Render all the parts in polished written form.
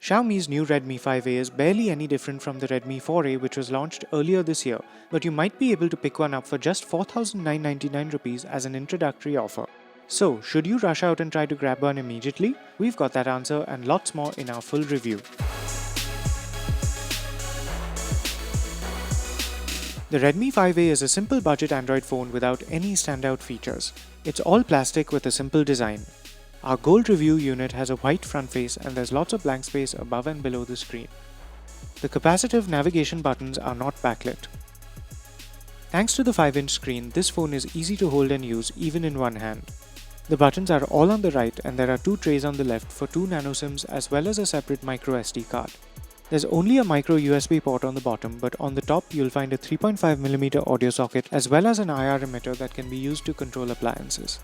Xiaomi's new Redmi 5A is barely any different from the Redmi 4A which was launched earlier this year, but you might be able to pick one up for just 4,999 rupees as an introductory offer. So, should you rush out and try to grab one immediately? We've got that answer and lots more in our full review. The Redmi 5A is a simple budget Android phone without any standout features. It's all plastic with a simple design. Our gold review unit has a white front face and there's lots of blank space above and below the screen. The capacitive navigation buttons are not backlit. Thanks to the 5-inch screen, this phone is easy to hold and use even in one hand. The buttons are all on the right and there are two trays on the left for 2 nano SIMs as well as a separate micro SD card. There's only a micro USB port on the bottom, but on the top you'll find a 3.5mm audio socket as well as an IR emitter that can be used to control appliances.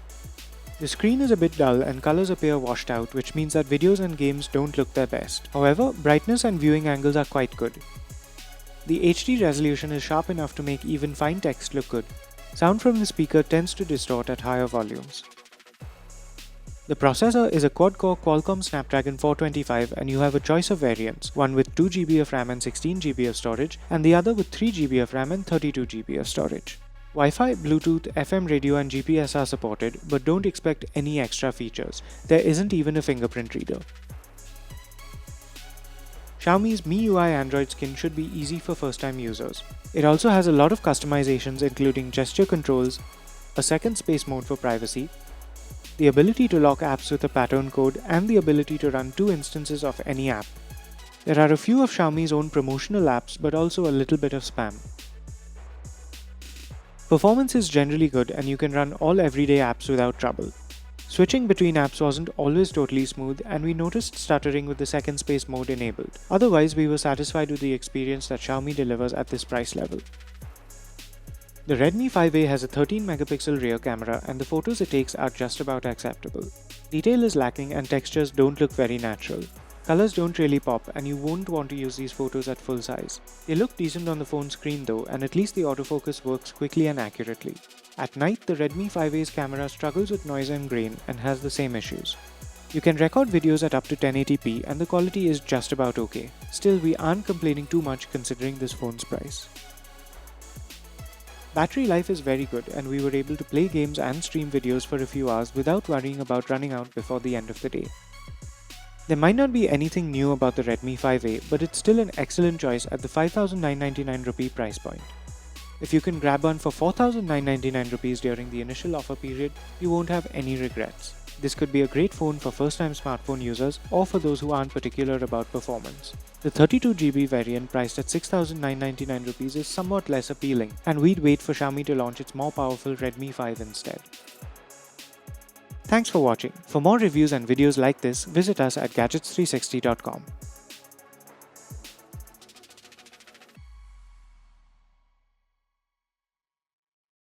The screen is a bit dull and colors appear washed out, which means that videos and games don't look their best. However, brightness and viewing angles are quite good. The HD resolution is sharp enough to make even fine text look good. Sound from the speaker tends to distort at higher volumes. The processor is a quad-core Qualcomm Snapdragon 425 and you have a choice of variants, one with 2GB of RAM and 16GB of storage, and the other with 3GB of RAM and 32GB of storage. Wi-Fi, Bluetooth, FM radio and GPS are supported, but don't expect any extra features. There isn't even a fingerprint reader. Xiaomi's MIUI Android skin should be easy for first-time users. It also has a lot of customizations including gesture controls, a second space mode for privacy, the ability to lock apps with a pattern code, and the ability to run 2 instances of any app. There are a few of Xiaomi's own promotional apps, but also a little bit of spam. Performance is generally good and you can run all everyday apps without trouble. Switching between apps wasn't always totally smooth and we noticed stuttering with the second space mode enabled. Otherwise, we were satisfied with the experience that Xiaomi delivers at this price level. The Redmi 5A has a 13-megapixel rear camera and the photos it takes are just about acceptable. Detail is lacking and textures don't look very natural. Colors don't really pop and you won't want to use these photos at full size. They look decent on the phone screen though, and at least the autofocus works quickly and accurately. At night, the Redmi 5A's camera struggles with noise and grain and has the same issues. You can record videos at up to 1080p and the quality is just about okay. Still, we aren't complaining too much considering this phone's price. Battery life is very good and we were able to play games and stream videos for a few hours without worrying about running out before the end of the day. There might not be anything new about the Redmi 5A, but it's still an excellent choice at the 5,999 rupee price point. If you can grab one for 4,999 rupees during the initial offer period, you won't have any regrets. This could be a great phone for first-time smartphone users or for those who aren't particular about performance. The 32GB variant priced at 6,999 rupees is somewhat less appealing, and we'd wait for Xiaomi to launch its more powerful Redmi 5 instead. Thanks for watching. For more reviews and videos like this, visit us at gadgets360.com.